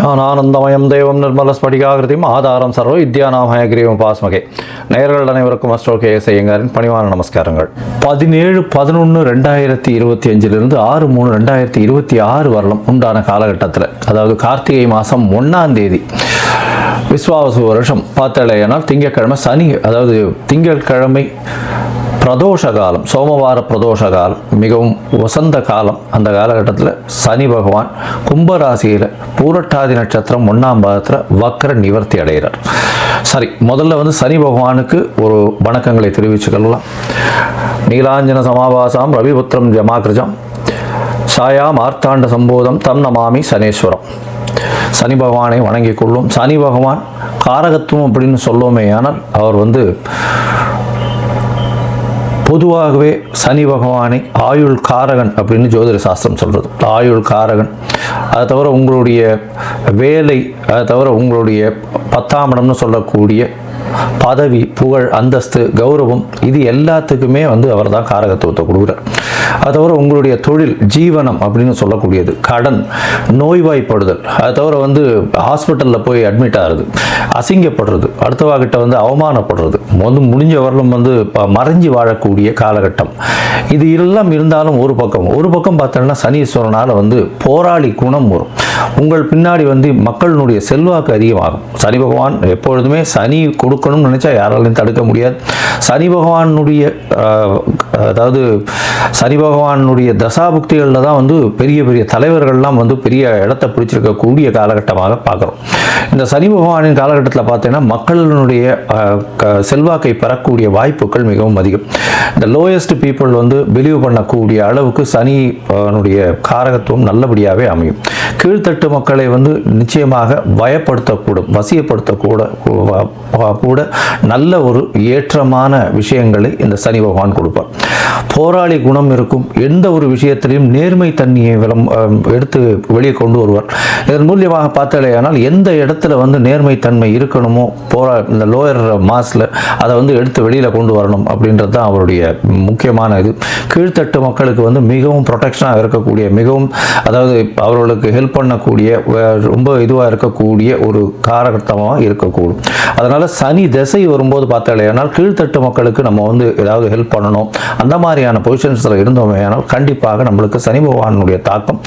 ஞானானந்தமயம் தெய்வம் நிர்மலஸ்படிகாகிருதியும் ஆதாரம் சர்வ வித்யாநாமய கிரீவம் பாஸ்மகே. நேயர்கள் அனைவருக்கும் அஸ்ட்ரோ கேஎஸ் ஐயங்காரின் பணிவான நமஸ்காரங்கள். 17/11/2025 6/3/2026 வரலும் உண்டான காலகட்டத்தில், அதாவது கார்த்திகை மாதம் 1ஆம் தேதி விஸ்வாவசு வருஷம் பார்த்தலையானால் திங்கட்கிழமை சனி, அதாவது திங்கட்கிழமை பிரதோஷ காலம், சோமவார பிரதோஷ காலம், மிகவும் வசந்த காலம். அந்த காலகட்டத்தில் சனி பகவான் கும்பராசியில் பூரட்டாதி நட்சத்திரம் 1ஆம் பாதத்தில் வக்ர நிவர்த்தி அடைகிறார். சரி, முதல்ல சனி பகவானுக்கு ஒரு வணக்கங்களை தெரிவிச்சுக்கலாம். நீலாஞ்சன சமாபாசாம் ரவிபுத்திரம் ஜமாகிருஜம் சாயா மார்த்தாண்ட சம்போதம் தம் நமாமி சனேஸ்வரம். சனி பகவானை வணங்கிக் கொள்ளும். சனி பகவான் காரகத்துவம் அப்படின்னு சொல்லுவோமே, ஆனால் அவர் பொதுவாகவே சனி பகவானை ஆயுள் காரகன் அப்படின்னு ஜோதிட சாஸ்திரம் சொல்கிறது. ஆயுள் காரகன், அதை தவிர உங்களுடைய வேலை, அதை தவிர உங்களுடைய 10ஆம் இடம்னு சொல்லக்கூடிய பதவி, புகழ், அந்தஸ்து, கௌரவம், இது எல்லாத்துக்குமே அவர் தான் காரகத்துவத்தை கொடுக்குறார். அதை தவிர உங்களுடைய தொழில், ஜீவனம் அப்படின்னு சொல்லக்கூடியது, கடன், நோய்வாய்ப்படுதல், அதை தவிர ஹாஸ்பிட்டலில் போய் அட்மிட் ஆகிறது, அசிங்கப்படுறது, அடுத்தவாகிட்ட அவமானப்படுறது, முடிஞ்ச வரலும் மறைஞ்சி வாழக்கூடிய காலகட்டம். இது எல்லாம் இருந்தாலும் ஒரு பக்கம் பார்த்தோம்னா சனீஸ்வரனால் போராளி குணம் வரும். உங்கள் பின்னாடி மக்களுடைய செல்வாக்கு அதிகமாகும். சனி பகவான் எப்பொழுதுமே சனி கொடுக்கணும்னு நினைச்சா யாராலையும் தடுக்க முடியாது. சனி பகவானுடைய சனி பகவானுடைய தசாபுக்திகளில் தான் பெரிய பெரிய தலைவர்கள்லாம் பெரிய இடத்தை பிடிச்சிருக்கக்கூடிய காலகட்டமாக பார்க்குறோம். இந்த சனி பகவானின் காலகட்டத்தில் பார்த்தீங்கன்னா மக்களினுடைய செல்வாக்கை பெறக்கூடிய வாய்ப்புகள் மிகவும் அதிகம். இந்த லோயஸ்ட் பீப்புள் பிலீவ் பண்ணக்கூடிய அளவுக்கு சனியினுடைய காரகத்துவம் நல்லபடியாகவே அமையும். கீழ்த்தட்டு மக்களை நிச்சயமாக பயப்படுத்தக்கூடும், வசியப்படுத்தக்கூட நல்ல ஒரு ஏற்றமான விஷயங்களை இந்த சனி பகவான் கொடுப்பார். போராளி குணம் இருக்கும். எந்த ஒரு விஷயத்திலையும் நேர்மை தன்மையை எடுத்து வெளியே கொண்டு வருவார். இதன் மூலியமாக பார்த்தாலேயானால் எந்த இடத்துல நேர்மை தன்மை இருக்கணுமோ, இந்த லோயர் மாஸில் அதை எடுத்து வெளியில் கொண்டு வரணும் அப்படின்றது தான் அவருடைய முக்கியமான இது. கீழ்த்தட்டு மக்களுக்கு மிகவும் ப்ரொடெக்ஷனாக இருக்கக்கூடிய, மிகவும் அவர்களுக்கு ஹெல்ப் பண்ணக்கூடிய, ரொம்ப இதுவாக இருக்கக்கூடிய ஒரு காரகட்டமாக இருக்கக்கூடும். அதனால் சனி திசை வரும்போது பார்த்தாலேயானால் கீழ்த்தட்டு மக்களுக்கு நம்ம ஏதாவது ஹெல்ப் பண்ணணும், அந்த மாதிரியான பொசிஷன்ஸில் இருந்தோமே ஆனால் கண்டிப்பாக நம்மளுக்கு சனி பகவானுடைய தாக்கம்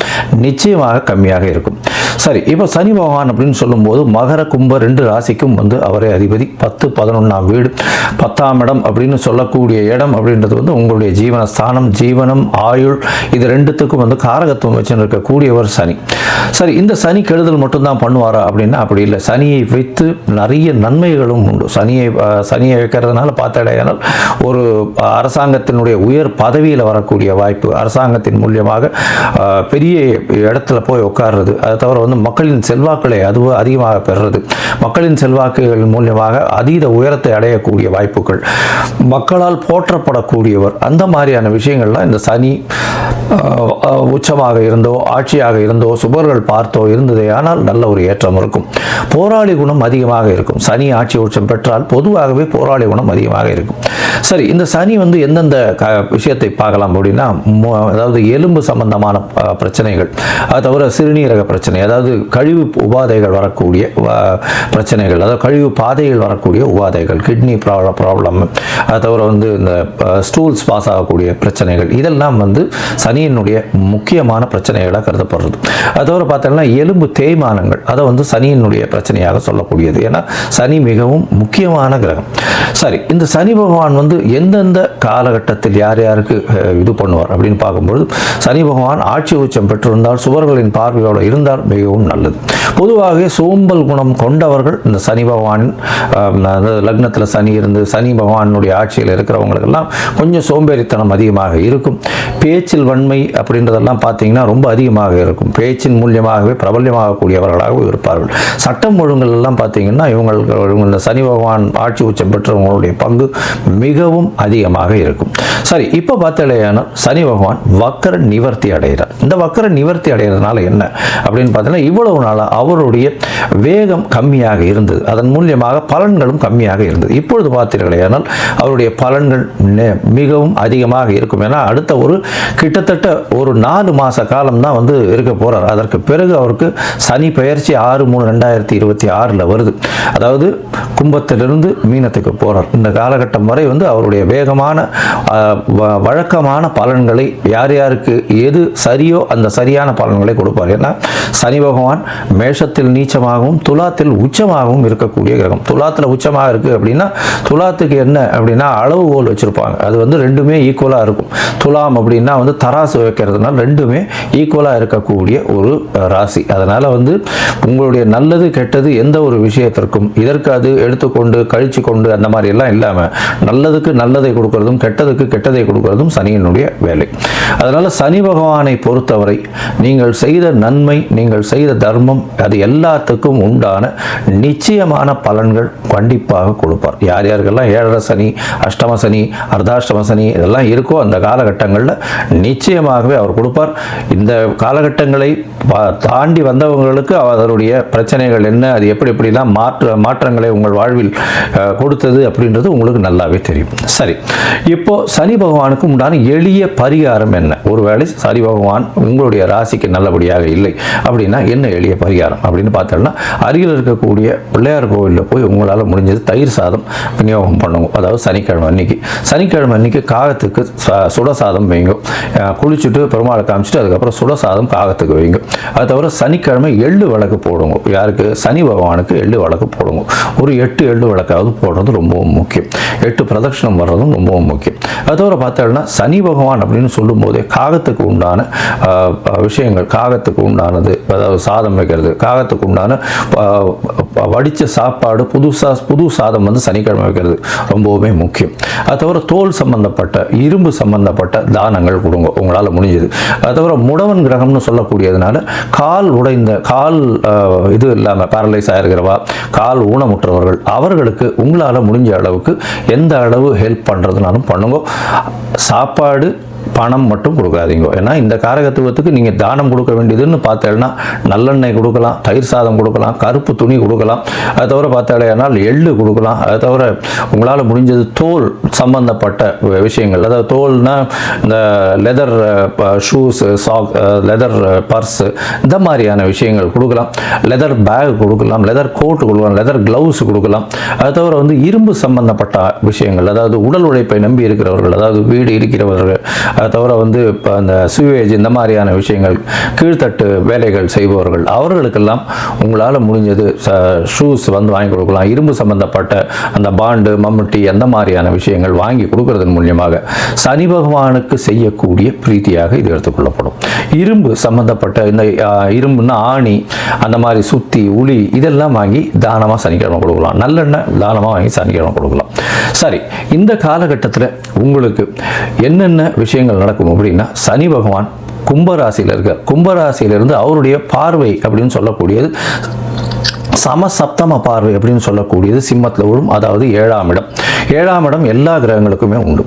நிச்சயமாக கம்மியாக இருக்கும். சரி, இப்போ சனி பகவான் அப்படின்னு சொல்லும்போது மகர கும்ப 2 ராசிக்கும் அவரே அதிபதி. 10, 11ஆம் வீடு, 10ஆம் இடம் அப்படின்னு சொல்லக்கூடிய இடம் அப்படின்றது உங்களுடைய ஜீவனஸ்தானம், ஜீவனம், ஆயுள், இது ரெண்டுத்துக்கும் காரகத்துவம் வச்சு இருக்கக்கூடியவர் சனி. சரி, இந்த சனி கெடுதல் மட்டும்தான் பண்ணுவாரா அப்படின்னா அப்படி இல்லை. சனியை வைத்து நிறைய நன்மைகளும் உண்டு. சனியை வைக்கிறதுனால பார்த்தாலேயானால் ஒரு அரசாங்கத்தினுடைய உயர் பதவியில் வரக்கூடிய வாய்ப்பு, அரசாங்கத்தின் மூலியமாக பெரிய இடத்துல போய் உட்கார்றது, அதை தவிர மக்களின் செல்வாக்களை அதிகமாக பெறுறது, மக்களின் செல்வாக்குகள் மூலியமாக அதீத உயரத்தை அடையக்கூடிய வாய்ப்புகள், மக்களால் போற்றப்படக்கூடியவர், அந்த மாதிரியான விஷயங்கள்லாம் இந்த சனி உச்சமாக இருந்தோ, ஆட்சியாக இருந்தோ, சுபர்கள் பார்த்தோ இருந்ததே ஆனால் நல்ல ஒரு ஏற்றம் இருக்கும். போராளி குணம் அதிகமாக இருக்கும். சனி ஆட்சி உச்சம் பெற்றால் பொதுவாகவே போராளி குணம் அதிகமாக இருக்கும். சரி, இந்த சனி எந்தெந்த விஷயத்தை பார்க்கலாம் அப்படின்னா, அதாவது எலும்பு சம்பந்தமான பிரச்சனைகள், அது தவிர சிறுநீரக பிரச்சனை, அதாவது கழிவு உபாதைகள் வரக்கூடிய பிரச்சனைகள், அதாவது கழிவு பாதைகள் வரக்கூடிய உபாதைகள், கிட்னி ப்ராப்ளம், அது தவிர இந்த ஸ்டூல்ஸ் பாஸ் ஆகக்கூடிய பிரச்சனைகள், இதெல்லாம் சனியினுடைய முக்கியமான பிரச்சனைகளாக கருதப்படுறது. அது தவிர பார்த்தோம்னா எலும்பு தேய்மானங்கள், அதை சனியினுடைய பிரச்சனையாக சொல்லக்கூடியது. ஏன்னா சனி மிகவும் முக்கியமான கிரகம். சரி, இந்த சனி பகவான் எந்தெந்த காலகட்டத்தில் யார் யாருக்கு இது பண்ணுவார் அப்படின்னு பார்க்கும்பொழுது, சனி பகவான் ஆட்சி உச்சம் பெற்றிருந்தால், சுவர்களின் பார்வையோடு இருந்தால் மிகவும் நல்லது. பொதுவாகவே சோம்பல் குணம் கொண்டவர்கள் இந்த சனி பகவானின் லக்னத்தில் சனி இருந்து சனி பகவானுடைய ஆட்சியில் இருக்கிறவங்களுக்கெல்லாம் கொஞ்சம் சோம்பேறித்தனம் அதிகமாக இருக்கும். பேச்சில் வன்மை அப்படின்றதெல்லாம் பார்த்தீங்கன்னா ரொம்ப அதிகமாக இருக்கும். பேச்சின் மூலியமாகவே பிரபல்யமாகக்கூடியவர்களாகவும் இருப்பார்கள். சட்டம் ஒழுங்குகள் எல்லாம் பார்த்தீங்கன்னா இவங்க சனி பகவான் ஆட்சி உச்சம் பெற்றவங்களுடைய பங்கு மிகவும் அதிகமாக இருக்கும். சரி, இப்போ பார்த்தாலேயானால் சனி பகவான் வக்கர நிவர்த்தி அடைகிறார். இந்த வக்கர நிவர்த்தி அடைகிறதுனால என்ன அப்படின்னு பார்த்தீங்கன்னா, இவ்வளவு நாளாக அவருடைய வேகம் கம்மியாக இருந்தது, அதன் மூலியமாக பலன்களும் கம்மியாக இருந்தது. இப்பொழுது பார்த்தீர்களேயானால் அவருடைய பலன்கள் மிகவும் அதிகமாக இருக்கும். ஏன்னா அடுத்த ஒரு கிட்டத்தட்ட கிட்டத்தட்ட ஒரு 4 மாத காலம் தான் வந்து இருக்க போகிறார். அதற்கு பிறகு அவருக்கு சனி பெயர்ச்சி 6/3/2026 வருது. அதாவது கும்பத்திலிருந்து மீனத்துக்கு போகிறார். இந்த காலகட்டம் வரை வந்து அவருடைய வேகமான வழக்கமான பலன்களை யார் யாருக்கு எது சரியோ அந்த சரியான பலன்களை கொடுப்பார். ஏன்னா சனி பகவான் மேஷத்தில் நீச்சமாகவும் துலாத்தில் உச்சமாகவும் இருக்கக்கூடிய கிரகம். துலாத்தில் உச்சமாக இருக்குது அப்படின்னா துலாத்துக்கு என்ன அப்படின்னா அளவுகோல் வச்சுருப்பாங்க. அது வந்து ரெண்டுமே ஈக்குவலாக இருக்கும். துலாம் அப்படின்னா வந்து தராசு வைக்கிறதுனால ரெண்டுமே ஈக்குவலாக இருக்கக்கூடிய ஒரு ராசி. அதனால் வந்து உங்களுடைய நல்லது கெட்டது எந்த ஒரு விஷயத்திற்கும் இதற்கு அது எடுத்துக்கொண்டு கழிச்சு கொண்டு அந்த மாதிரி எல்லாம் இல்லாமல் நல்லதுக்கு நல்லதை கொடுக்கறதும் கெட்டதுக்கு கெட்டதை கொடுக்கறதும் சனியினுடைய வேலை. அதனால் சனி பகவானை பொறுத்தவரை நீங்கள் செய்த நன்மை, நீங்கள் செய்த தர்மம், அது எல்லாத்துக்கும் உண்டான நிச்சயமான பலன்கள் கண்டிப்பாக கொடுப்பார். யார் யாருக்கெல்லாம் 7.5 சனி, அஷ்டம சனி, அர்த்தாஷ்டம சனி இதெல்லாம் இருக்கோ அந்த காலகட்டங்களில் நிச்சயமாகவே அவர் கொடுப்பார். இந்த காலகட்டங்களை தாண்டி வந்தவங்களுக்கு அதனுடைய பிரச்சனைகள் என்ன, அது எப்படி எப்படிலாம் மாற்றங்களை உங்கள் வாழ்வில் கொடுத்தது அப்படின்றது உங்களுக்கு நல்லாவே தெரியும். சரி, இப்போ சனி பகவானுக்கு உண்டான எளிய பரிகாரம் என்ன? ஒருவேளை சனி பகவான் உங்களுடைய ராசிக்கு நல்லபடியாக இல்லை அப்படின்னா என்ன எளிய பரிகாரம் அப்படின்னு பார்த்தோம்னா, அருகில் இருக்கக்கூடிய பிள்ளையார் கோவிலில் போய் உங்களால் முடிஞ்சது தயிர் சாதம் விநியோகம் பண்ணுங்க. அதாவது சனிக்கிழமை அன்னைக்கு காகத்துக்கு சுடசாதம் வைங்க. குளிச்சுட்டு பெருமாளை காமிச்சிட்டு அதுக்கப்புறம் சுடசாதம் காகத்துக்கு வைங்க. அது தவிர சனிக்கிழமை எள்ளு விளக்கு போடுங்க. யாருக்கு? சனி பகவானுக்கு எள்ளு விளக்கு போடுங்க. ஒரு 8 எள்ளு விளக்காவது போடுறது ரொம்பவும் முக்கியம். 8 பிரதட்சணம் வர்றதும் ரொம்பவும் முக்கியம். அது தவிர பார்த்தோம்னா சனி பகவான் அப்படின்னு சொல்லும் போதே காகத்துக்கு உண்டான விஷயங்கள், காகத்துக்கு உண்டானது, அதாவது சாதம் வைக்கிறது, காகத்துக்கு உண்டான வடித்த சாப்பாடு, புது சாதம் வந்து சனிக்கிழமை வைக்கிறது ரொம்பவுமே முக்கியம். அது தவிர தோல் சம்பந்தப்பட்ட, இரும்பு சம்பந்தப்பட்ட தானங்கள் கொடுங்க உங்களால் முடிஞ்சது. அது தவிர முடவன் கிரகம்னு சொல்லக்கூடியதுனால கால் உடைந்த, கால் இது இல்லாமல் பேரலைஸ் ஆகிருக்கிறவா, கால் ஊனமுற்றவர்கள், அவர்களுக்கு உங்களால் முடிஞ்ச அளவுக்கு எந்த அளவு ஹெல்ப் பண்ணுறதுனாலும் பண்ணுங்க. சாப்பாடு பணம் மட்டும் கொடுக்காதீங்க. ஏன்னா இந்த காரகத்துவத்துக்கு நீங்கள் தானம் கொடுக்க வேண்டியதுன்னு பார்த்தேன்னா நல்லெண்ணெய் கொடுக்கலாம், தயிர் சாதம் கொடுக்கலாம், கருப்பு துணி கொடுக்கலாம். அதை தவிர பார்த்தாலேனால் எள்ளு கொடுக்கலாம். அதை தவிர உங்களால் முடிஞ்சது தோல் சம்பந்தப்பட்ட விஷயங்கள், அதாவது தோல்னா இந்த leather shoes, sock, leather purse, இந்த மாதிரியான விஷயங்கள் கொடுக்கலாம். லெதர் பேக் கொடுக்கலாம், லெதர் கோட் கொடுக்கலாம், லெதர் க்ளவுஸ் கொடுக்கலாம். அதை தவிர வந்து இரும்பு சம்பந்தப்பட்ட விஷயங்கள், அதாவது உடல் உழைப்பை நம்பி இருக்கிறவர்கள், அதாவது வீடு இருக்கிறவர்கள், அதை தவிர வந்து இப்போ அந்த சுவேஜ், இந்த மாதிரியான விஷயங்கள், கீழ்த்தட்டு வேலைகள் செய்பவர்கள், அவர்களுக்கெல்லாம் உங்களால் முடிஞ்சது ஷூஸ் வந்து வாங்கி கொடுக்கலாம். இரும்பு சம்பந்தப்பட்ட அந்த பாண்டு, மம்முட்டி, அந்த மாதிரியான விஷயங்கள் வாங்கி கொடுக்கறதன் மூலியமாக சனி பகவானுக்கு செய்யக்கூடிய பிரீத்தியாக இது எடுத்துக்கொள்ளப்படும். இரும்பு சம்பந்தப்பட்ட இந்த இரும்புன்னா ஆணி, அந்த மாதிரி சுத்தி, உளி, இதெல்லாம் வாங்கி தானமாக சனிக்கிழமை கொடுக்கலாம். நல்லெண்ணெய் தானமாக வாங்கி சனிக்கிழமை கொடுக்கலாம். சரி, இந்த காலகட்டத்தில் உங்களுக்கு என்னென்ன விஷயங்கள் நடக்கும் அப்படின்னா, சனி பகவான் கும்பராசியில் இருக்கார். கும்பராசியிலிருந்து அவருடைய பார்வை அப்படின்னு சொல்லக்கூடியது சமசப்தம பார்வை அப்படின்னு சொல்லக்கூடியது சிம்மத்தில் விழும். அதாவது 7ஆம் இடம். 7ஆம் இடம் எல்லா கிரகங்களுக்குமே உண்டு.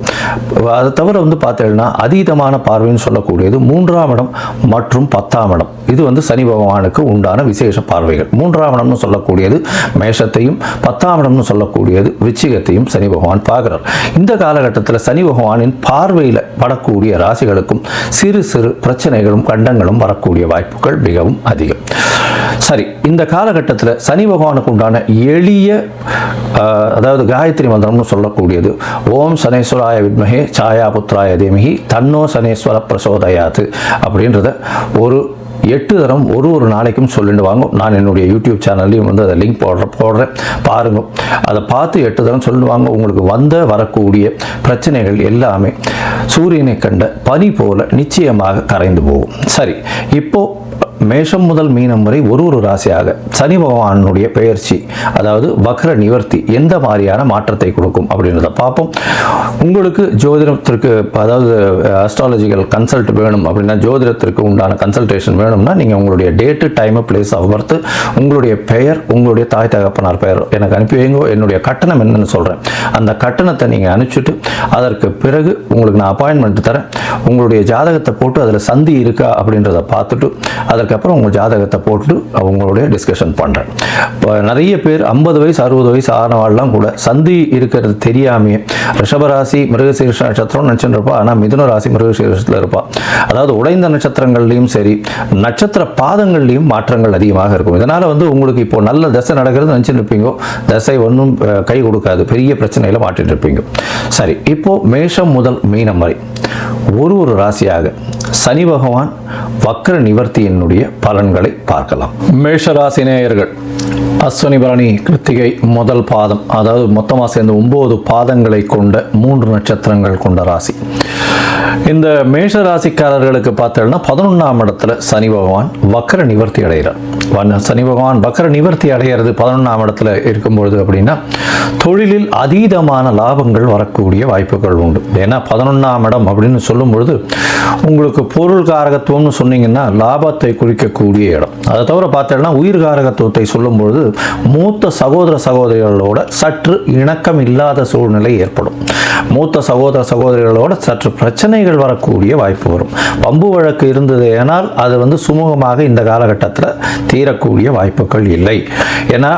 அதை தவிர வந்து பார்த்தீங்கன்னா அதீதமான பார்வைன்னு சொல்லக்கூடியது 3ஆம் இடம் மற்றும் 10ஆம் இடம். இது வந்து சனி பகவானுக்கு உண்டான விசேஷ பார்வைகள். 3ஆம் இடம்னு சொல்லக்கூடியது மேஷத்தையும், 10ஆம் இடம்னு சொல்லக்கூடியது விருச்சிகத்தையும் சனி பகவான் பார்க்கிறார். இந்த காலகட்டத்தில் சனி பகவானின் பார்வையில் படக்கூடிய ராசிகளுக்கும் சிறு சிறு பிரச்சனைகளும் கண்டங்களும் வரக்கூடிய வாய்ப்புகள் மிகவும் அதிகம். சரி, இந்த காலகட்டத்தில் சனி பகவானுக்கு உண்டான எளிய, அதாவது காயத்ரி மந்திரம்னு சொல்லக்கூடியது ஓம் சனேஸ்வராய வித்மஹே சாயா புத்ராய தேமிஹி தன்னோ சனேஸ்வர பிரசோதயாத்து அப்படின்றத ஒரு 8 தரம் ஒரு நாளைக்கும் சொல்லிட்டு வாங்க. நான் என்னுடைய யூடியூப் சேனல்லையும் வந்து அதை லிங்க் போடுறேன், பாருங்க. அதை பார்த்து 8 தரம் சொல்லுவாங்க. உங்களுக்கு வரக்கூடிய பிரச்சனைகள் எல்லாமே சூரியனை கண்ட பனி போல நிச்சயமாக கரைந்து போகும். சரி, இப்போ மேஷம் முதல் மீனம் வரை ஒரு ராசியாக சனி பகவானுடைய பெயர்ச்சி, அதாவது வக்ர நிவர்த்தி எந்த மாதிரியான மாற்றத்தை கொடுக்கும் அப்படின்றத பார்ப்போம். உங்களுக்கு ஜோதிடத்திற்கு, அதாவது அஸ்ட்ராலஜிக்கல் கன்சல்ட் வேணும் அப்படின்னா, ஜோதிடத்திற்கு உண்டான கன்சல்டேஷன் வேணும் வேணும்னா நீங்கள் உங்களுடைய date, time, place of birth, உங்களுடைய பெயர், உங்களுடைய தாய் தகப்பனார் பெயர் எனக்கு அனுப்பி வைங்க. என்னுடைய கட்டணம் என்னன்னு சொல்கிறேன். அந்த கட்டணத்தை நீங்கள் அனுப்பிச்சுட்டு அதற்கு பிறகு உங்களுக்கு நான் அப்பாயின்மெண்ட் தரேன். உங்களுடைய ஜாதகத்தை போட்டு அதில் சந்தி இருக்கா அப்படின்றத பார்த்துட்டு அதற்கப்புறம் உங்கள் ஜாதகத்தை போட்டு அவங்களுடைய டிஸ்கஷன் பண்ணுறேன். இப்போ நிறைய பேர் 50 வயசு 60 வயசு ஆனவாள்லாம் கூட சந்தி இருக்கிறது தெரியாமையே ரிஷபராசி மிருகசீரிஷ நட்சத்திரம் நினச்சிட்டு இருப்பா. ஆனால் மிதுன ராசி மிருகசீரிஷத்தில் இருப்பா. அதாவது உடைந்த நட்சத்திரங்கள்லையும் சரி, நட்சத்திர பாதங்கள்லையும் மாற்றங்கள் அதிகமாக இருக்கும். இதனால் உங்களுக்கு இப்போ நல்ல தசை நடக்கிறது நினச்சிட்டு இருப்பீங்க, தசை ஒன்றும் கை கொடுக்காது, பெரிய பிரச்சனையில் மாட்டிட்டு இருப்பீங்க. சரி, இப்போ மேஷம் முதல் மீனம் வரை ஒரு ராசியாக சனி பகவான் வக்ர நிவர்த்தியினுடைய பலன்களை பார்க்கலாம். மேஷ ராசி நேயர்கள், அஸ்வினி பரணி கிருத்திகை முதல் பாதம், அதாவது மொத்தமாக சேர்ந்து 9 பாதங்களை கொண்ட 3 நட்சத்திரங்கள் கொண்ட ராசி. இந்த மேஷ ராசிக்காரர்களுக்கு பார்த்தோம்னா 11ஆம் இடத்துல சனி பகவான் வக்ர நிவர்த்தி அடைகிறார். சனி பகவான் வக்ர நிவர்த்தி அடைகிறது 11ஆம் இடத்துல இருக்கும்பொழுது அப்படின்னா தொழிலில் அதீதமான லாபங்கள் வரக்கூடிய வாய்ப்புகள் உண்டு. ஏன்னா 11ஆம் இடம் அப்படின்னு சொல்லும் பொழுது உங்களுக்கு பொருள் காரகத்துவம்னு சொன்னீங்கன்னா லாபத்தை குறிக்கக்கூடிய இடம். அதை தவிர பார்த்தோம்னா உயிர் காரகத்துவத்தை சொல்லும் பொழுது மூத்த சகோதர சகோதரிகளோட சற்று இணக்கம் இல்லாத சூழ்நிலை ஏற்படும். மூத்த சகோதர சகோதரிகளோட சற்று பிரச்சனைகள் வரக்கூடிய வாய்ப்பு வரும். பம்பு வழக்கு இருந்தது ஏனால் அது சுமூகமாக இந்த காலகட்டத்தில் தீரக்கூடிய வாய்ப்புகள் இல்லை. ஏன்னா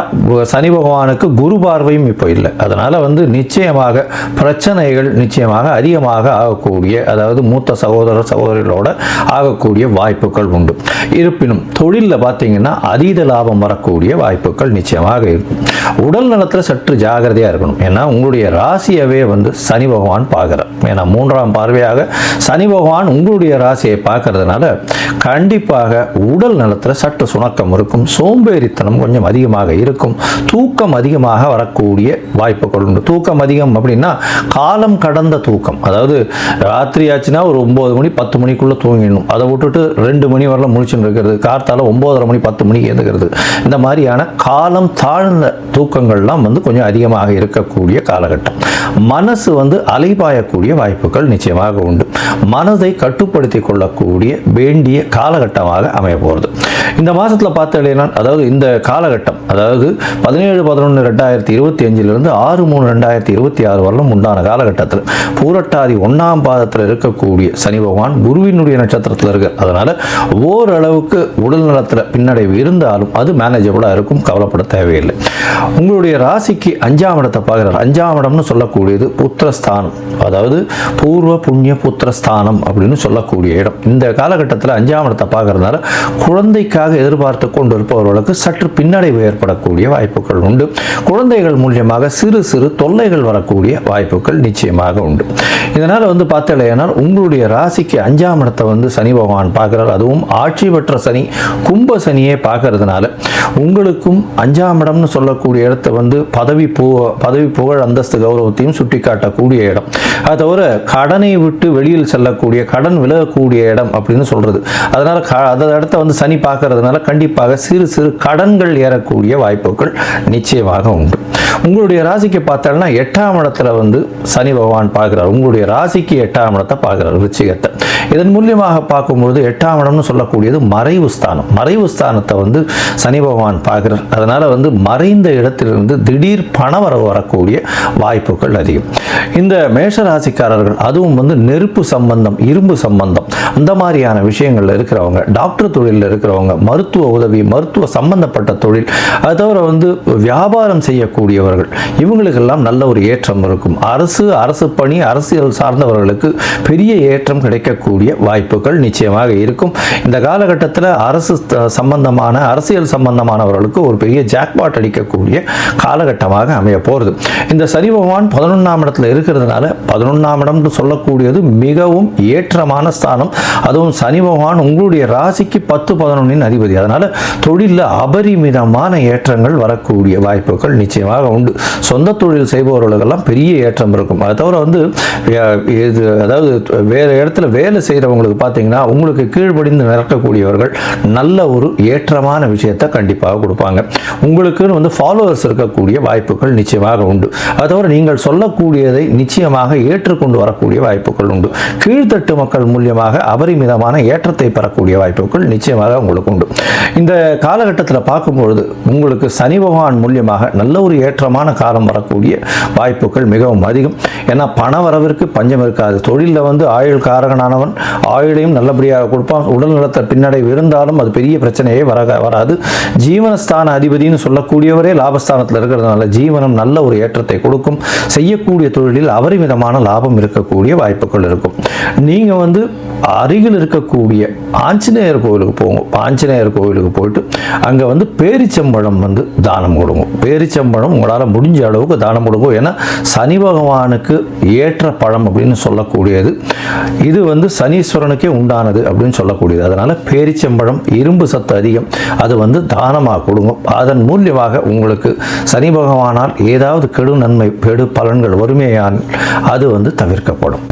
சனி பகவானுக்கு குரு பார்வையும் இப்போ இல்லை. அதனால் நிச்சயமாக பிரச்சனைகள் நிச்சயமாக அதிகமாக ஆகக்கூடிய, அதாவது மூத்த சகோதர சகோதரிகளோட ஆகக்கூடிய வாய்ப்புகள் உண்டு. இருப்பினும் தொழிலில் பார்த்தீங்கன்னா அதீத லாபம் வரக்கூடிய வாய்ப்புகள் நிச்சயமாக இருக்கும். உடல் நலத்தில் சற்று ஜாகிரதையாக இருக்கணும். ஏன்னா உங்களுடைய ராசியவே சனி பகவான் பார்க்குறார். ஏன்னா 3ஆம் பார்வையாக சனி பகவான் உங்களுடைய ராசியை பார்க்கறதுனால கண்டிப்பாக உடல் நலத்தில் சற்று சுணக்கம் இருக்கும், சோம்பேறித்தனம் கொஞ்சம் அதிகமாக இருக்கும், தூக்கம் அதிகமாக வரக்கூடிய வாய்ப்புகள் உண்டு. தூக்கம் அதிகம் அப்படின்னா காலம் கடந்த தூக்கம், அதாவது ராத்திரி ஆச்சுன்னா ஒரு 9 மணி 10 மணிக்குள்ளே தூங்கிடணும். அதை விட்டுட்டு 2 மணி வரலாம் முழிச்சுன்னு இருக்கிறது, கார்த்தால 9:30 மணி 10 மணிக்கு எழுந்துக்கிறது, இந்த மாதிரியான காலம் தாழ்ந்த தூக்கங்கள்லாம் கொஞ்சம் அதிகமாக இருக்கக்கூடிய காலகட்டம். மனசு அலைபாயக்கூடிய வாய்ப்புகள் நிச்சயமாக உண்டு. மனதை கட்டுப்படுத்தி கொள்ளக்கூடிய வேண்டிய காலகட்டமாக அமைய போகிறது. இந்த மாதத்தில் பார்த்தீங்கன்னா, அதாவது இந்த காலகட்டம், அதாவது 17/11/2025 6/3/2026 வரலும் உண்டான காலகட்டத்தில் பூரட்டாதி 1ஆம் பாதத்தில் இருக்கக்கூடிய சனி பகவான் குருவினுடைய நட்சத்திரத்தில் இருக்கு. அதனால் ஓரளவுக்கு உடல் நலத்தில் பின்னடைவு இருந்தாலும் அது மேனேஜபிளாக இருக்கும், கவலைப்பட தேவையில்லை. உங்களுடைய ராசிக்கு 5ஆம் இடத்தை பார்க்குறார். 5ஆம் இடம்னு சொல்லக்கூடியது புத்திரஸ்தானம், அதாவது பூர்வ புண்ணிய புத்திரஸ்தானம் அப்படின்னு சொல்லக்கூடிய இடம். இந்த காலகட்டத்தில் 5ஆம் இடத்தை பார்க்கறதுனால குழந்தைக்காக எதிர்பார்த்து கொண்டு இருப்பவர்களுக்கு சற்று பின்னடைவு ஏற்படக்கூடிய வாய்ப்புகள் உண்டு. குழந்தைகள் மூலியமாக சிறு சிறு தொல்லைகள் வரக்கூடிய வாய்ப்புகள் நிச்சயமாக உண்டு. இதனால் பார்த்தீங்கன்னா உங்களுடைய ராசிக்கு 5ஆம் இடத்தை சனி பகவான் பார்க்கிறார். அதுவும் ஆட்சி பெற்ற சனி கும்ப சனியே பார்க்கறதுனால உங்களுக்கும் 5ஆம் இடம்னு சொல்லக்கூடிய இடத்தை பதவி புகழ் அந்தஸ்து கௌரவத்தையும் சுட்டி காட்டக்கூடிய இடம். அது தவிர கடனை விட்டு வெளியில் செல்லக்கூடிய, கடன் விலகக்கூடிய இடம் அப்படின்னு சொல்றது. அதனால அந்த இடத்த சனி பார்க்கறதுனால கண்டிப்பாக சிறு சிறு கடன்கள் ஏறக்கூடிய வாய்ப்புகள் நிச்சயமாக உண்டு. உங்களுடைய ராசிக்கு பார்த்தோம்னா 8ஆம் இடத்துல சனி பகவான் பார்க்கிறார். உங்களுடைய ராசிக்கு 8ஆம் இடத்தை பார்க்கிறார், விருச்சிகத்தை. இதன் மூலியமாக பார்க்கும்போது 8ஆம் இடம்னு சொல்லக்கூடியது மறைவு ஸ்தானம். மறைவு ஸ்தானத்தை சனி பகவான் பார்க்கிறார். அதனால மறைந்த இடத்திலிருந்து திடீர் பணவரவு வரக்கூடிய வாய்ப்புகள் அதிகம். இந்த மேஷ ராசிக்காரர்கள், அதுவும் நெருப்பு சம்பந்தம், இரும்பு சம்பந்தம், அந்த மாதிரியான விஷயங்கள்ல இருக்கிறவங்க, டாக்டர் தொழிலில் இருக்கிறவங்க, மருத்துவ உதவி, மருத்துவ சம்பந்தப்பட்ட தொழில், அது தவிர வியாபாரம் செய்யக்கூடியவர்கள், இவங்களுக்கெல்லாம் நல்ல ஒரு ஏற்றம் இருக்கும். அரசு பணி, அரசியல் சார்ந்தவர்களுக்கு பெரிய ஏற்றம் கிடைக்கக்கூடிய வாய்ப்புகள் நிச்சயமாக இருக்கும். இந்த காலகட்டத்தில் அரசு சம்பந்தமான, அரசியல் சம்பந்தமானவர்களுக்கு ஒரு பெரிய ஜாக்பாட் அடிக்கக்கூடிய காலகட்டமாக அமைய போகிறது. இந்த சனி பகவான் 11ஆம் இடத்துல இருக்கிறதுனால 11ஆம் இடம் சொல்லக்கூடியது மிகவும் ஏற்றமான ஸ்தானம். அதுவும் சனி பகவான் உங்களுடைய ராசிக்கு 10-11 அதிபதி. அதனால தொழிலில் அபரிமிதமான ஏற்றங்கள் வரக்கூடிய வாய்ப்புகள் நிச்சயமாக உண்டு. சொந்த தொழில் செய்பவர்களுக்கெல்லாம் பெரிய ஏற்றம் இருக்கும். அதை தவிர அதாவது வேறு இடத்துல வேலை செய்கிறவங்களுக்கு பார்த்தீங்கன்னா உங்களுக்கு கீழ்ப்படிந்து நடக்கக்கூடியவர்கள் நல்ல ஒரு ஏற்றமான விஷயத்தை கண்டிப்பாக கொடுப்பாங்க. உங்களுக்குன்னு வந்து ஃபாலோவர்ஸ் இருக்கக்கூடிய வாய்ப்புகள் நிச்சயமாக உண்டு. அது தவிர நீங்கள் சொல்லக்கூடியதை நிச்சயமாக ஏற்றுக்கொண்டு வரக்கூடிய வாய்ப்புகள் உண்டு. கீழ்த்தட்டு மக்கள் மூலியமாக அபரிமிதமான ஏற்றத்தை பெறக்கூடிய வாய்ப்புகள் நிச்சயமாக உங்களுக்கு உண்டு. இந்த காலகட்டத்தில் பார்க்கும்பொழுது உங்களுக்கு சனி பகவான் மூலியமாக நல்ல ஒரு ஏற்றமான காலம் வரக்கூடிய வாய்ப்புகள் மிகவும் அதிகம். ஏன்னா பண வரவிற்கு பஞ்சம் இருக்காது. தொழிலில் வந்து ஆயுள் காரகனானவன் ஆயுளையும் நல்லபடியாக கொடுப்பான். உடல் நலத்தை பின்னடைவு இருந்தாலும் அது பெரிய பிரச்சனையே வராது. ஜீவனஸ்தான அதிபதினு சொல்லக்கூடியவரே லாபஸ்தானத்தில் இருக்கிறதுனால ஜீவனம் நல்ல ஒரு ஏற்றத்தை கொடுக்கும். செய்யக்கூடிய தொழிலில் அபரிமிதமான லாபம் இருக்கக்கூடிய வாய்ப்புகள் இருக்கும். நீங்கள் வந்து அருகில் இருக்கக்கூடிய ஆஞ்சநேயர் கோவிலுக்கு போங்க. ஆஞ்சநேயர் கோவிலுக்கு போயிட்டு அங்கே வந்து பேரிச்சம்பழம் வந்து தானம் கொடுங்க. பேரிச்சம்பழம் உங்களால் முடிஞ்ச அளவுக்கு தானம் கொடுங்க. ஏன்னா சனி பகவானுக்கு ஏற்ற பழம் அப்படின்னு சொல்லக்கூடியது. இது வந்து சனீஸ்வரனுக்கே உண்டானது அப்படின்னு சொல்லக்கூடியது. அதனால் பேரிச்சம்பழம் இரும்பு சத்து அதிகம், அது வந்து தானமாக கொடுங்க. அதன் மூலியமாக உங்களுக்கு சனி பகவானால் ஏதாவது கெடு நன்மை கெடு பலன்கள் வறுமையான அது வந்து தவிர்க்கப்படும்.